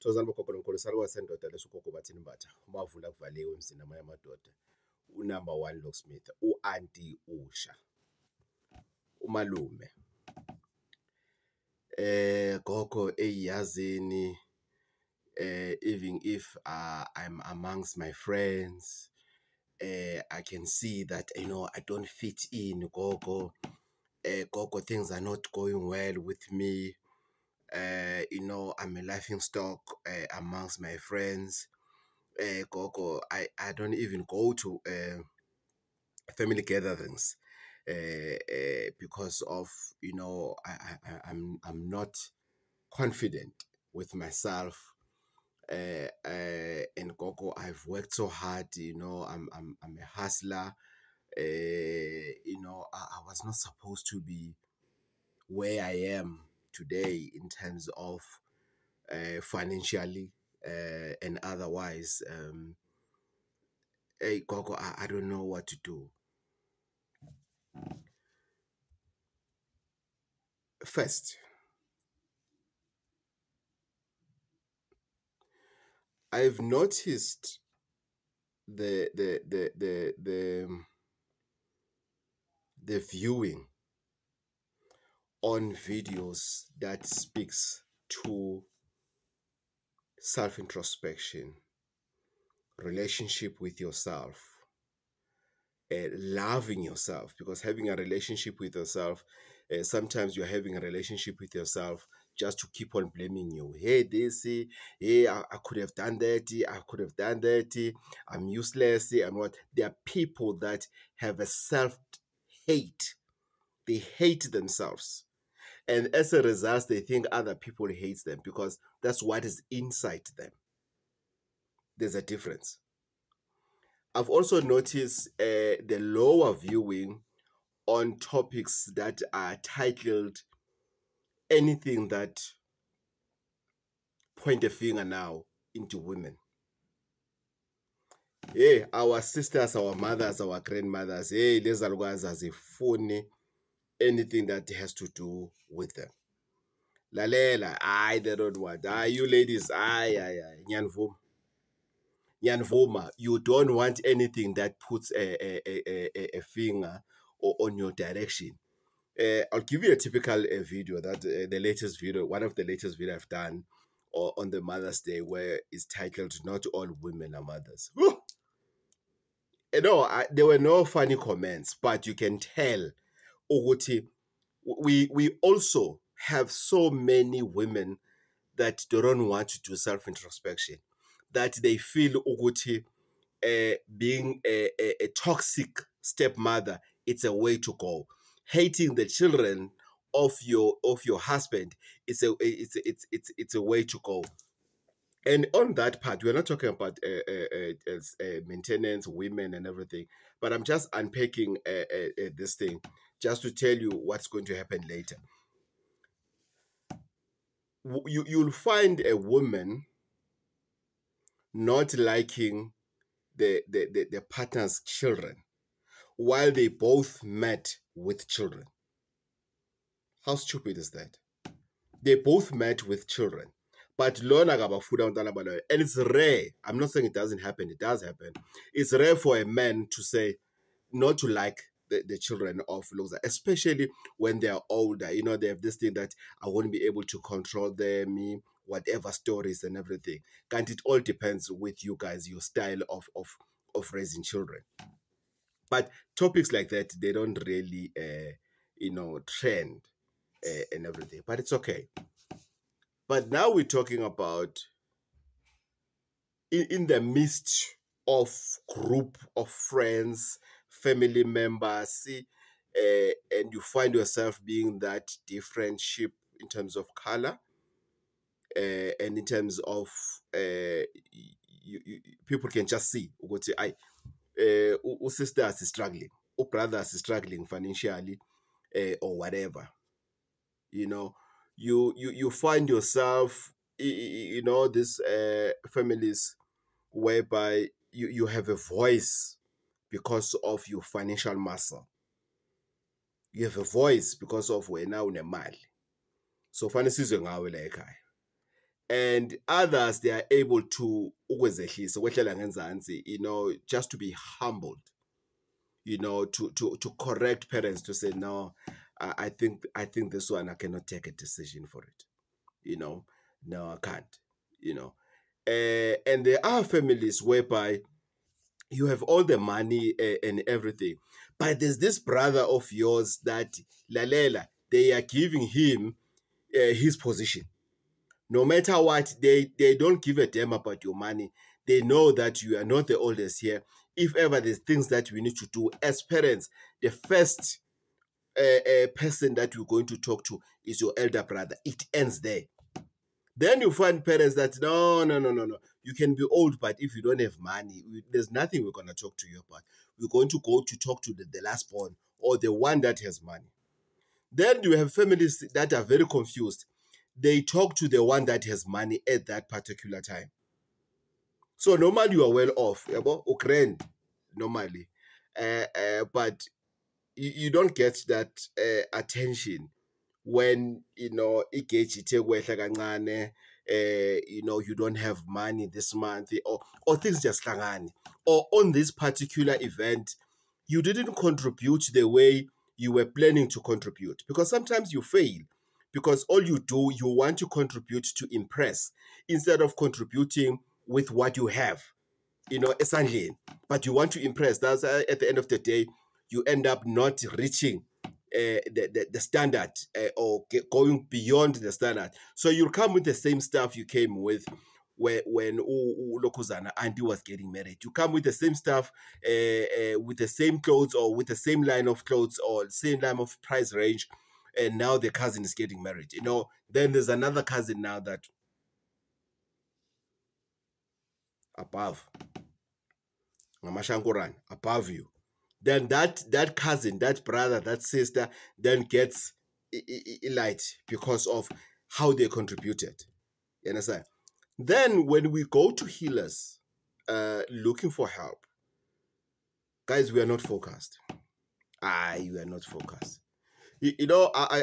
Thokozani bogogo nomkhulu salukazi sendoda lesugogo bathini mbatha umavula kuvaliwe emzini amanye amadoda unumber 1 locksmith u-anti Usha umalume gogo eyazini even if I'm amongst my friends I can see that I don't fit in gogo gogo things are not going well with me I'm a laughing stock amongst my friends gogo I don't even go to family gatherings because of I'm not confident with myself and gogo I've worked so hard, I'm a hustler. I was not supposed to be where I am today in terms of financially and otherwise. Hey gogo, I don't know what to do. First, I've noticed the viewing on videos that speaks to self-introspection, relationship with yourself, loving yourself, because having a relationship with yourself, sometimes you're having a relationship with yourself just to keep on blaming you. Hey, this, hey, I could have done that, I could have done that, I'm useless, and what. There are people that have a self-hate. They hate themselves. And as a result, they think other people hate them because that's what is inside them. There's a difference. I've also noticed the lower viewing on topics that are titled anything that point a finger now into women. Hey, our sisters, our mothers, our grandmothers, hey, lezalukwazi azifuni anything that has to do with them. Lalela, they don't want. You ladies, nyanvuma. Nyanvuma, you don't want anything that puts a finger on your direction. I'll give you a typical video that the latest video, one of the latest video I've done on the Mother's Day, where it's titled "Not All Women Are Mothers." There were no funny comments, but you can tell ukuthi we also have so many women that don't want to do self-introspection, that they feel ukuthi being a toxic stepmother, it's a way to go. Hating the children of your husband, it's a way to go. And on that part, we're not talking about maintenance, women and everything, but I'm just unpacking this thing just to tell you what's going to happen later. You'll find a woman not liking the partner's children while they both met with children. How stupid is that? They both met with children. But and it's rare. I'm not saying it doesn't happen. It does happen. It's rare for a man to say not to like the children of Loza, especially when they are older. They have this thing that I won't be able to control them, whatever stories and everything. And it all depends with you guys, your style of raising children. But topics like that, they don't really, trend and everything. But it's okay. But now we're talking about in the midst of group of friends, family members, and you find yourself being that different sheep in terms of color and in terms of people can just see sisters is struggling, or brothers is struggling financially or whatever. You find yourself, these families whereby you have a voice because of your financial muscle. You have a voice because of wena unemali. So fanele sizwe ngawe la ekhaya. And others, they are able to just to be humbled, to correct parents, to say, no, I think this one, I cannot take a decision for it. No, I can't. And there are families whereby you have all the money and everything, but there's this brother of yours that lalela, they are giving him his position. No matter what, they don't give a damn about your money. They know that you are not the oldest here. If ever there's things that we need to do as parents, the first person that you're going to talk to is your elder brother. It ends there. Then you find parents that, no. You can be old, but if you don't have money, there's nothing we're going to talk to you about. We're going to go to talk to the last born or the one that has money. Then you have families that are very confused. They talk to the one that has money at that particular time. So normally you are well off, or grand, normally. But you don't get that attention when, it gets you you don't have money this month, or things just hlangane. Or on this particular event, you didn't contribute the way you were planning to contribute. Because sometimes you fail. Because all you do, you want to contribute to impress instead of contributing with what you have, essentially. But you want to impress. That's at the end of the day, you end up not reaching the standard or going beyond the standard. So you'll come with the same stuff you came with when Lokuzana Auntie was getting married. You come with the same stuff, with the same clothes or with the same line of clothes or same line of price range. And now the cousin is getting married. Then there's another cousin now that above, Mamashankuran, above you. Then that cousin, that brother, that sister, then gets light because of how they contributed. You understand? Then when we go to healers looking for help, guys, we are not focused. You are not focused.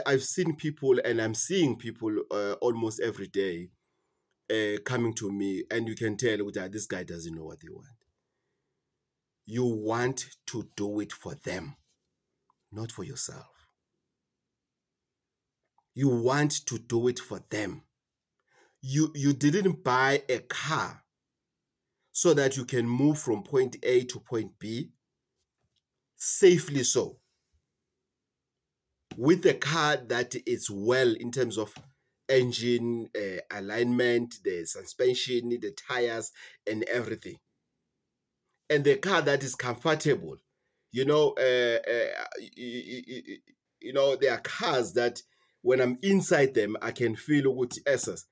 I've seen people, and I'm seeing people almost every day coming to me, and you can tell that this guy doesn't know what they want. You want to do it for them, not for yourself. You want to do it for them. You didn't buy a car so that you can move from point A to point B safely, so with a car that is well in terms of engine, alignment, the suspension, the tires, and everything. And the car that is comfortable. There are cars that when I'm inside them, I can feel what essence.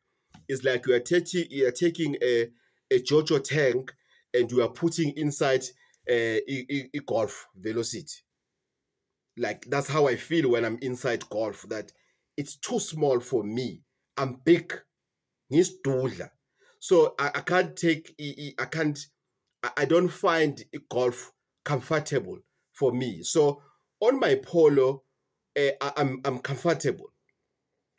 It's like you are taking a Jojo tank and you are putting inside a Golf Velocity. Like, that's how I feel when I'm inside Golf, that it's too small for me. I'm big. So I can't take, I don't find Golf comfortable for me. So on my Polo, I'm comfortable.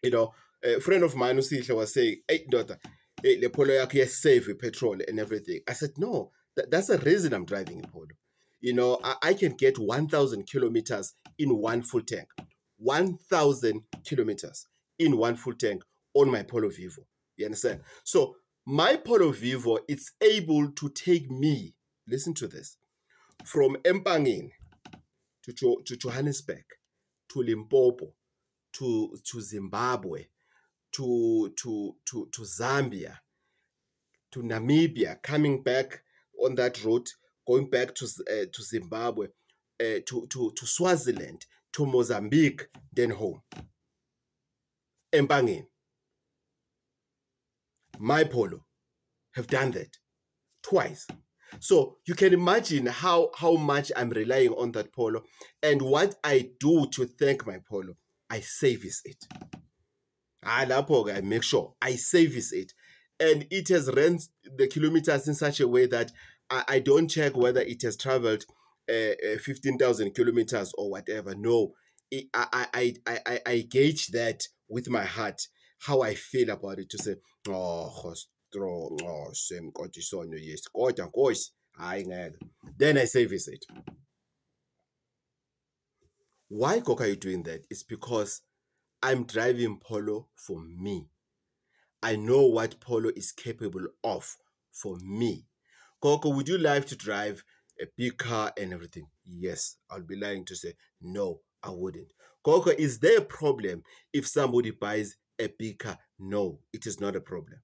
A friend of mine was saying, hey, daughter, the Polo is safe with petrol and everything. I said, no, that's the reason I'm driving a Polo. I can get 1,000 kilometers in one full tank. 1,000 kilometers in one full tank on my Polo Vivo. You understand? So my Polo Vivo, it's able to take me, listen to this, from Empangeni to Johannesburg, to Limpopo, to Zimbabwe, to Zambia, to Namibia, coming back on that route, going back to Zimbabwe, to Swaziland, to Mozambique, then home. Empangeni. My Polo have done that twice. So you can imagine how much I'm relying on that Polo, and what I do to thank my Polo. I service it. I make sure I service it. And it has run the kilometers in such a way that I don't check whether it has traveled 15,000 kilometers or whatever. No, I gauge that with my heart. how I feel about it, to say, oh, strong, oh, same cortisone, yes, kodwa Nkosi, hayi ngeke. Then I service it. Why, Coco, are you doing that? It's because I'm driving Polo for me. I know what Polo is capable of for me. Coco, would you like to drive a big car and everything? Yes. I'll be lying to say, no, I wouldn't. Coco, is there a problem if somebody buys a big car? No, it is not a problem.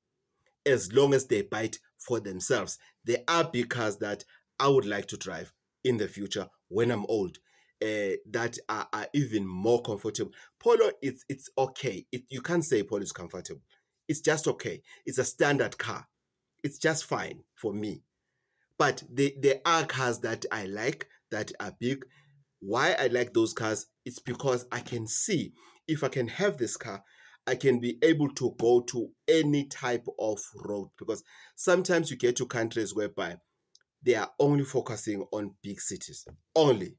As long as they buy it for themselves. There are big cars that I would like to drive in the future when I'm old. That are even more comfortable. Polo, it's okay. You can't say Polo is comfortable. It's just okay. It's a standard car. It's just fine for me. But there are cars that I like that are big. Why I like those cars? It's because I can see if I can have this car, I can be able to go to any type of road. Because sometimes you get to countries whereby they are only focusing on big cities. Only.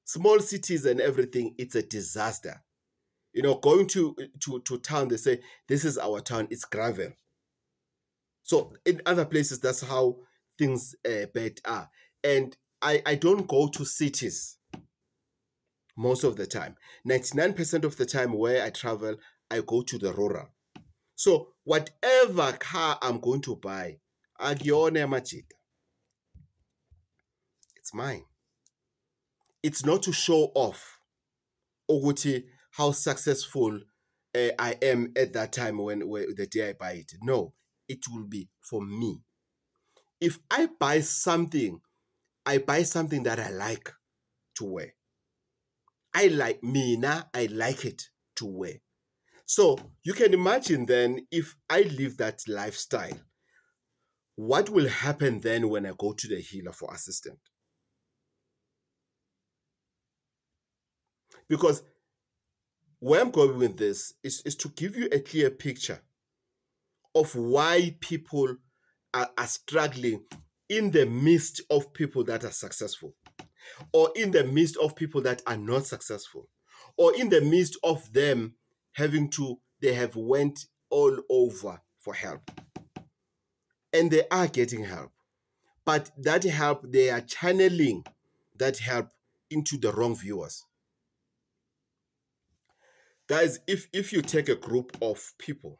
Small cities and everything, it's a disaster. You know, going to town, they say, this is our town, it's gravel. So in other places, that's how things bad are. And I don't go to cities most of the time. 99% of the time where I travel, I go to the rural. So whatever car I'm going to buy, it's mine. It's not to show off Oguti how successful I am at that time when the day I buy it. No, it will be for me. If I buy something that I like to wear. I like it to wear. So you can imagine then, if I live that lifestyle, what will happen then when I go to the healer for assistance? Because where I'm going with this is to give you a clear picture of why people are struggling in the midst of people that are successful, or in the midst of people that are not successful, or in the midst of them they have went all over for help. And they are getting help. But that help, they are channeling that help into the wrong viewers. Guys, if you take a group of people,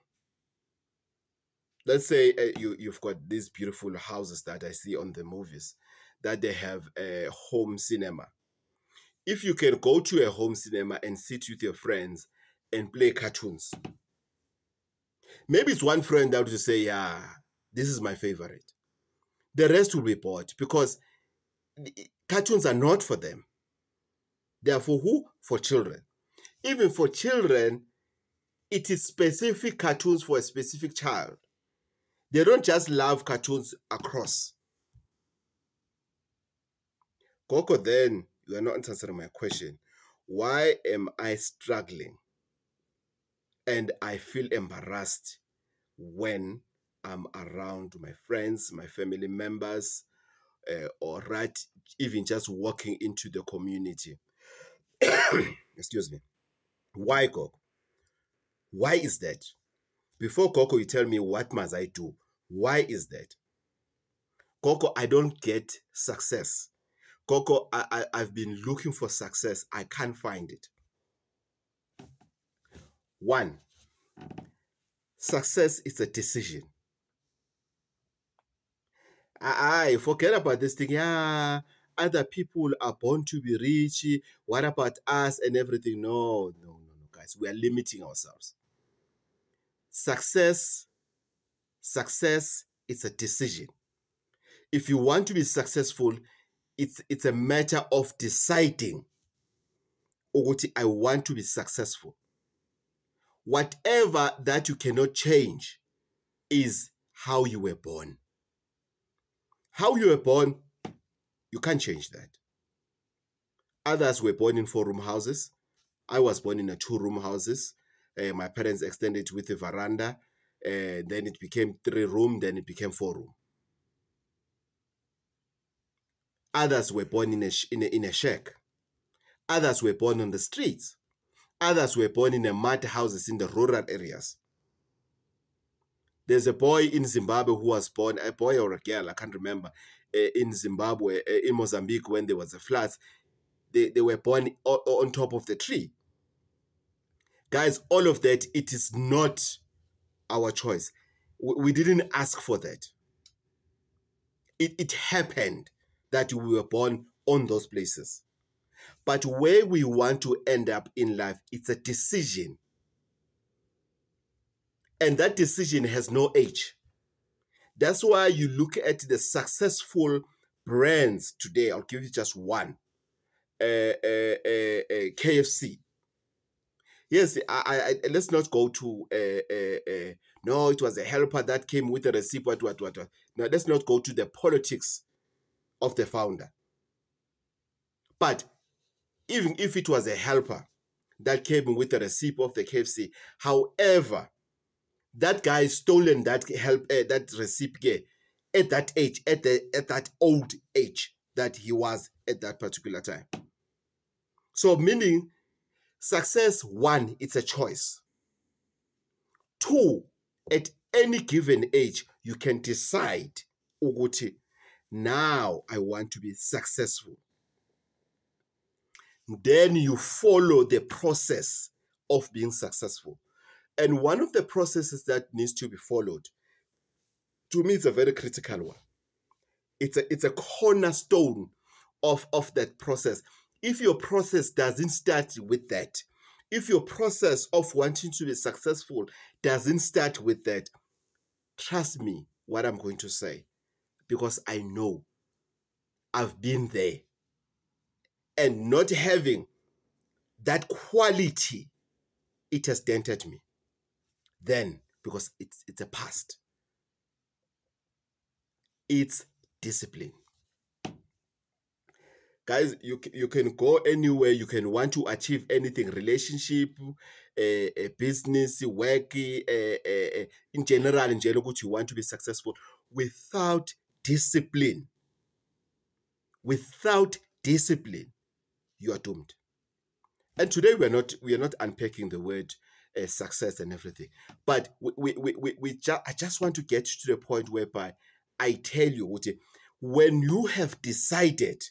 let's say you've got these beautiful houses that I see on the movies, that they have a home cinema. If you can go to a home cinema and sit with your friends and play cartoons, maybe it's one friend that will say, yeah, this is my favorite. The rest will be bored because cartoons are not for them. They are for who? For children. Even for children, it is specific cartoons for a specific child. They don't just love cartoons across. Coco, then you are not answering my question. Why am I struggling? And I feel embarrassed when I'm around my friends, my family members, or even just walking into the community. Excuse me. Why, Coco? Why is that? Before, Coco, you tell me what must I do? Why is that? Coco, I don't get success. Coco, I've been looking for success. I can't find it. One, success is a decision. I forget about this thing. Yeah, other people are born to be rich. What about us and everything? No, guys. We are limiting ourselves. Success is a decision. If you want to be successful, it's a matter of deciding, Oguti, I want to be successful. Whatever that you cannot change is how you were born. How you were born, you can't change that. Others were born in 4-room houses. I was born in a 2-room houses. My parents extended with a veranda. Then it became 3-room. Then it became 4-room. Others were born in a shack. Others were born on the streets. Others were born in mud houses in the rural areas. There's a boy in Zimbabwe who was born, a boy or a girl, I can't remember, in Zimbabwe, in Mozambique, when there was a flood. They were born on top of the tree. Guys, all of that, it is not our choice. We didn't ask for that. It happened that we were born on those places. But where we want to end up in life, it's a decision. And that decision has no age. That's why you look at the successful brands today. I'll give you just one. KFC. Yes, let's not go to no, it was a helper that came with a receipt, what. No, let's not go to the politics of the founder. But even if it was a helper that came with a receipt of the KFC, however, that guy stolen that that receipt at that age, at that old age that he was at that particular time. So meaning, success, one, it's a choice. Two, at any given age, you can decide, Uguti, now I want to be successful. Then you follow the process of being successful. And one of the processes that needs to be followed, to me, it's a very critical one. It's a cornerstone of that process. If your process doesn't start with that, if your process of wanting to be successful doesn't start with that, trust me what I'm going to say, because I know I've been there. And not having that quality, it has dented me. Then, because it's a past. It's discipline. Guys, you can go anywhere. You can want to achieve anything, relationship, business, work, in general, you want to be successful. Without discipline, you are doomed. And today we are not unpacking the word success and everything, but I just want to get to the point whereby I tell you, when you have decided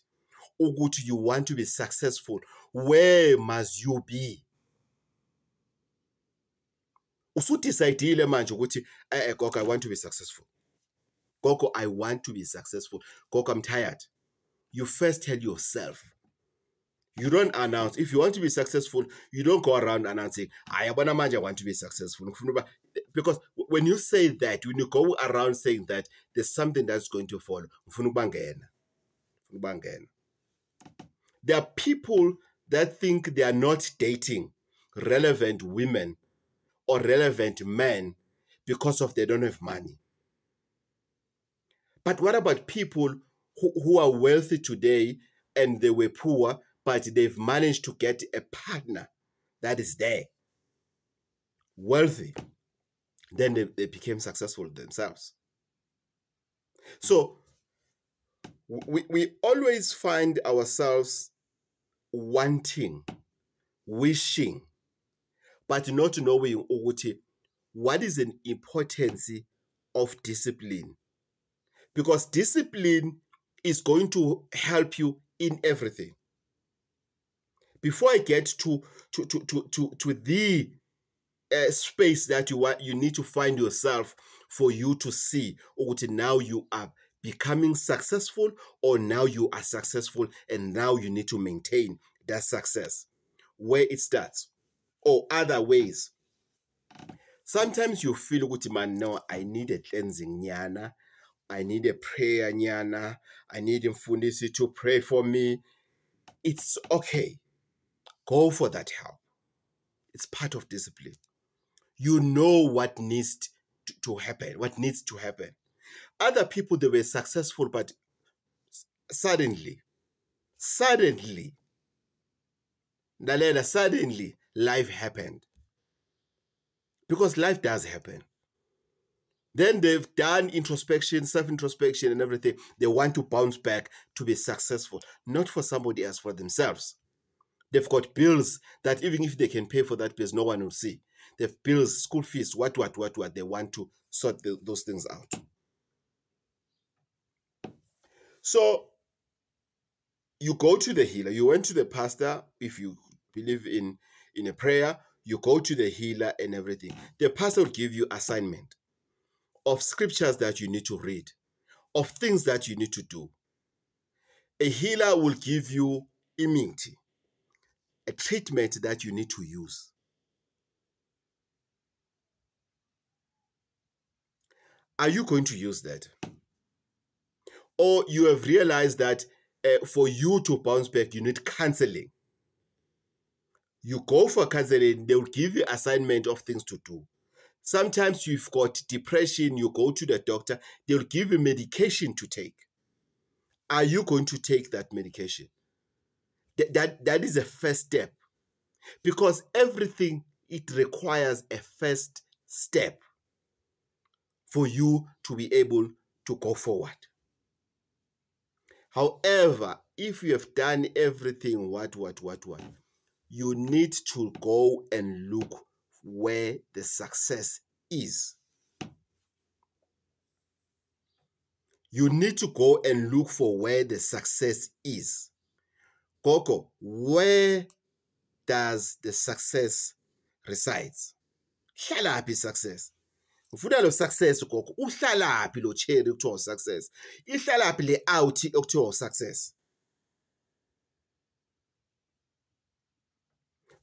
you want to be successful, where must you be? Usudecidile manje ukuthi Gogo, I want to be successful. Gogo, I want to be successful. Gogo, I'm tired. You first tell yourself. You don't announce. If you want to be successful, you don't go around announcing, I want to be successful. Because when you say that, when you go around saying that, there's something that's going to follow. There are people that think they are not dating relevant women or relevant men because of they don't have money. But what about people who are wealthy today and they were poor, but they've managed to get a partner that is there, wealthy, then they became successful themselves. So we always find ourselves wanting, wishing, but not knowing what is the importance of discipline. Because discipline is going to help you in everything. Before I get to the space that you need to find yourself for you to see, now you are becoming successful, or now you are successful and now you need to maintain that success. Where it starts, or other ways. Sometimes you feel, man, no, I need a cleansing nyana, I need a prayer nyana, I need Mfundisi to pray for me. It's okay. Go for that help. It's part of discipline. You know what needs to happen, what needs to happen. Other people, they were successful, but suddenly, Nalela, suddenly, life happened. Because life does happen. Then they've done introspection, self-introspection and everything. They want to bounce back to be successful. Not for somebody else, for themselves. They've got bills that even if they can pay for that bills, no one will see. They've bills, school fees, what. They want to sort those things out. So you go to the healer. You went to the pastor. If you believe in a prayer, you go to the healer and everything. The pastor will give you assignment of scriptures that you need to read, of things that you need to do. A healer will give you immunity, a treatment that you need to use. Are you going to use that? Or you have realized that for you to bounce back, you need counseling. You go for counseling, they will give you assignment of things to do. Sometimes you've got depression, you go to the doctor, they'll give you medication to take. Are you going to take that medication? That is a first step. Because everything, it requires a first step for you to be able to go forward. However, if you have done everything, you need to go and look where the success is. You need to go and look for where the success is. Gogo, where does the success resides? Hlalaphi success? Ufuna lo success gogo, uhlalaphi lo cherry ekuthiwa success? Ihlalaphi le out ekuthiwa success?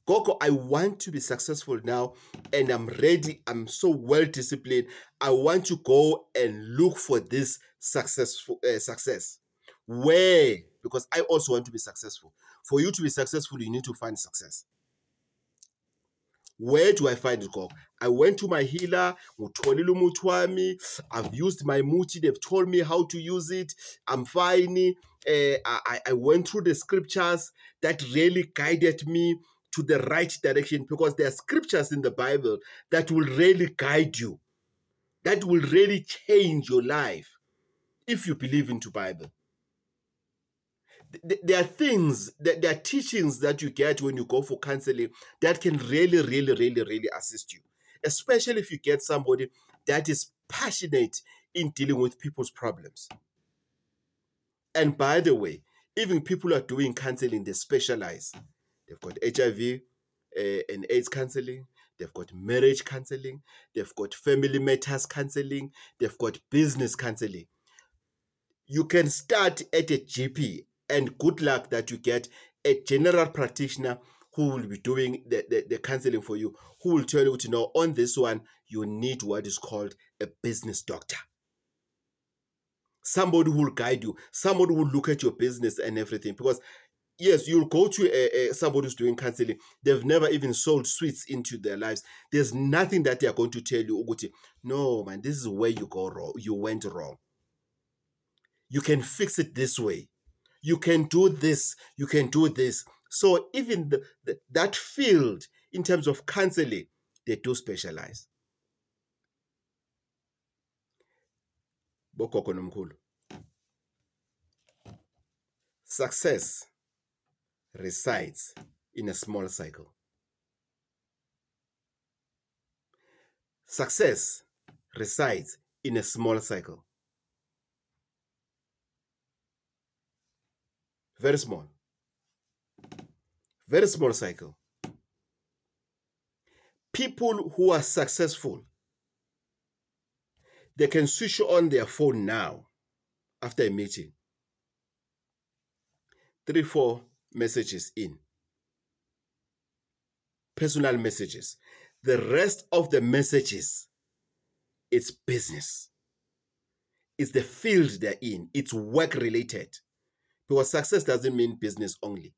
Gogo, I want to be successful now and I'm ready. I'm so well disciplined. I want to go and look for this success. Where? Because I also want to be successful. For you to be successful, you need to find success. Where do I find it, Gogo? I went to my healer. I've used my muti. They've told me how to use it. I'm fine. I went through the scriptures that really guided me to the right direction, because there are scriptures in the Bible that will really guide you, that will really change your life if you believe into Bible. There are things, there are teachings that you get when you go for counseling that can really assist you, especially if you get somebody that is passionate in dealing with people's problems. And by the way, even people who are doing counseling, they specialize. They've got HIV and AIDS counseling. They've got marriage counseling. They've got family matters counseling. They've got business counseling. You can start at a GP, and good luck that you get a general practitioner who will be doing the counseling for you, who will tell you to know on this one, you need what is called a business doctor. Somebody who will guide you, somebody who will look at your business and everything. Because yes, you'll go to somebody who's doing counseling. They've never even sold sweets into their lives. There's nothing that they're going to tell you, Uguti, no, man, this is where you go wrong. You went wrong. You can fix it this way. You can do this. You can do this. So even that field, in terms of counseling, they do specialize. Bokhokho nomkhulu. Success resides in a small cycle. Success resides in a small cycle. Very small. Very small cycle. People who are successful, they can switch on their phone now after a meeting. 3-4 messages in. Personal messages. The rest of the messages, it's business. It's the field they're in. It's work related. Because success doesn't mean business only.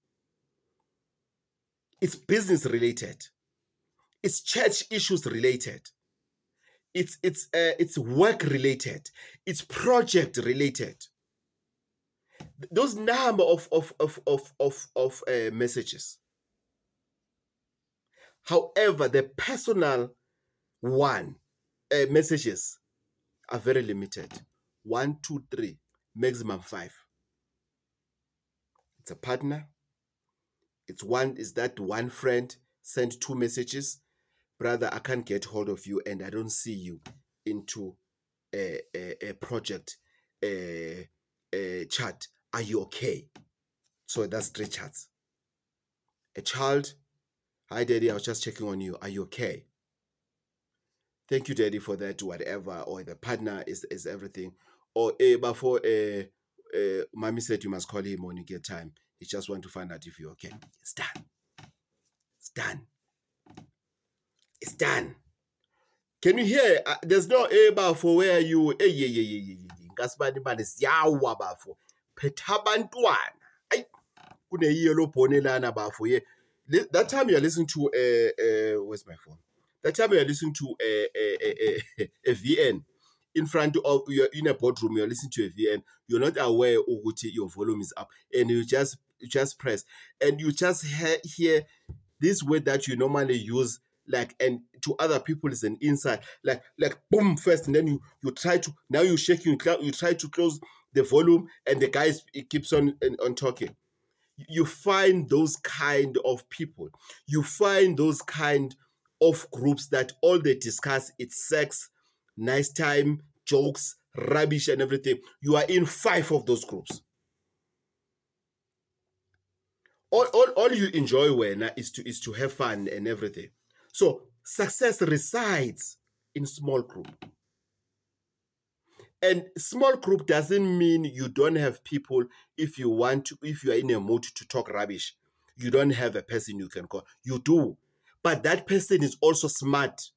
It's business related. It's church issues related. It's work related. It's project related. Those number of messages. However, the personal messages are very limited. 1, 2, 3, maximum 5. It's a partner. Is that one friend sent 2 messages. Brother, I can't get hold of you and I don't see you into a project chat. Are you okay? So that's 3 chats. A child, hi daddy, I was just checking on you. Are you okay? Thank you, daddy, for that, whatever. Or the partner is everything. Or before mommy said you must call him when you get time. He just want to find out if you're okay. It's done. It's done. It's done. Can you hear? There's no bafo where you ngasibani bani siyawa bafo. Phetha abantwana. Ay kune yellow pony lana bafo ye. That time you're listening to where's my phone? That time you're listening to a VN in front of, you're in a boardroom, you're listening to a VN, you're not aware of what your volume is up, and you just press, and you just hear this word that you normally use, like, and to other people is an inside, like boom first, and then you try to, now you're shaking, you try to close the volume, and the guy keeps on talking. You find those kind of people. You find those kind of groups that all they discuss is sex, nice time, jokes, rubbish, and everything. You are in 5 of those groups. All you enjoy when is to have fun and everything. So success resides in small group. And small group doesn't mean you don't have people. If you are in a mood to talk rubbish, you don't have a person you can call. You do. But that person is also smart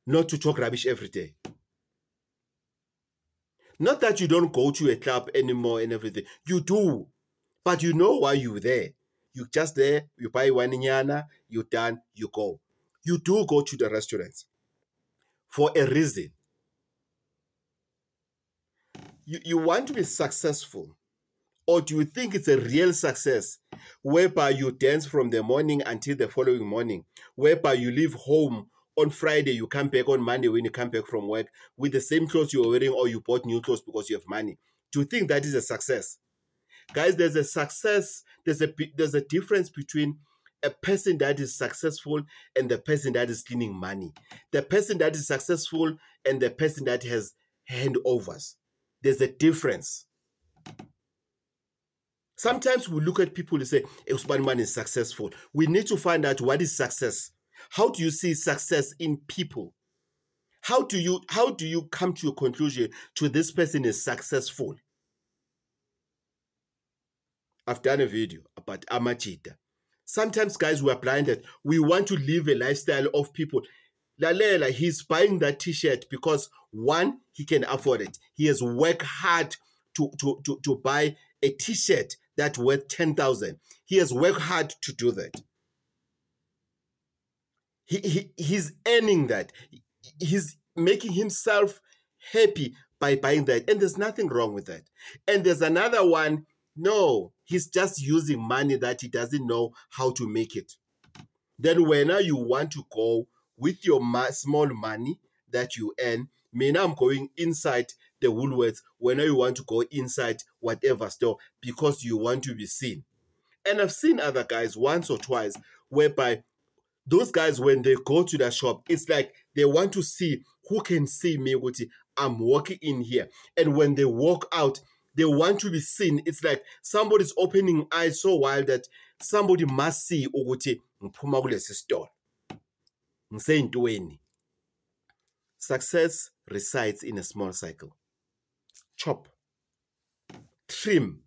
not to talk rubbish every day. Not that you don't go to a club anymore and everything. You do. But you know why you're there. You're just there, you buy one nyana, you're done, you go. You do go to the restaurants for a reason. You want to be successful, or do you think it's a real success whereby you dance from the morning until the following morning, whereby you leave home on Friday, you come back on Monday when you come back from work with the same clothes you were wearing, or you bought new clothes because you have money? Do you think that is a success? Guys, there's a difference between a person that is successful and the person that is cleaning money. The person that is successful and the person that has handovers. There's a difference. Sometimes we look at people and say, Usman is successful. We need to find out what is success. How do you see success in people? How do you come to a conclusion to this person is successful? I've done a video about Amachita. Sometimes, guys, we are blinded. We want to live a lifestyle of people. Lalela, he's buying that t-shirt because, one, he can afford it. He has worked hard to buy a t-shirt that's worth 10,000. He has worked hard to do that. He's earning that. He's making himself happy by buying that. And there's nothing wrong with that. And there's another one. No, he's just using money that he doesn't know how to make it. Then when you want to go with your small money that you earn, I'm going inside the Woolworths when you want to go inside whatever store because you want to be seen. And I've seen other guys once or twice whereby those guys, when they go to the shop, it's like they want to see who can see me, I'm walking in here. And when they walk out, they want to be seen. It's like somebody's opening eyes so wide that somebody must see ukuthi ngiphuma kulesi store. Ngiseyintweni. Success resides in a small cycle. Chop. Trim.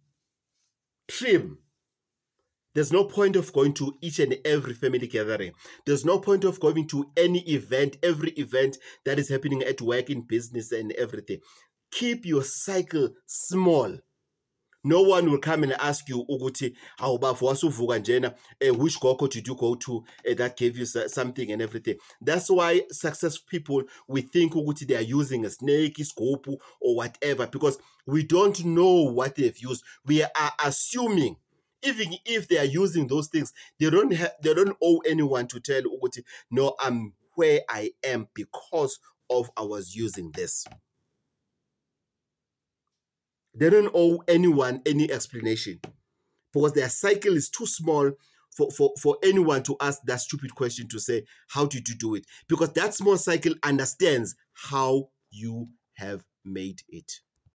There's no point of going to each and every family gathering. There's no point of going to any event, every event that is happening at work, in business and everything. Keep your cycle small. No one will come and ask you, Uguti, which koko did you go to that gave you something and everything. That's why successful people, we think Uguti, they are using a snake, scope, or whatever, because we don't know what they've used. We are assuming, even if they are using those things, they don't owe anyone to tell Uguti, no, I'm where I am because of I was using this. They don't owe anyone any explanation because their cycle is too small for anyone to ask that stupid question to say, how did you do it? Because that small cycle understands how you have made it.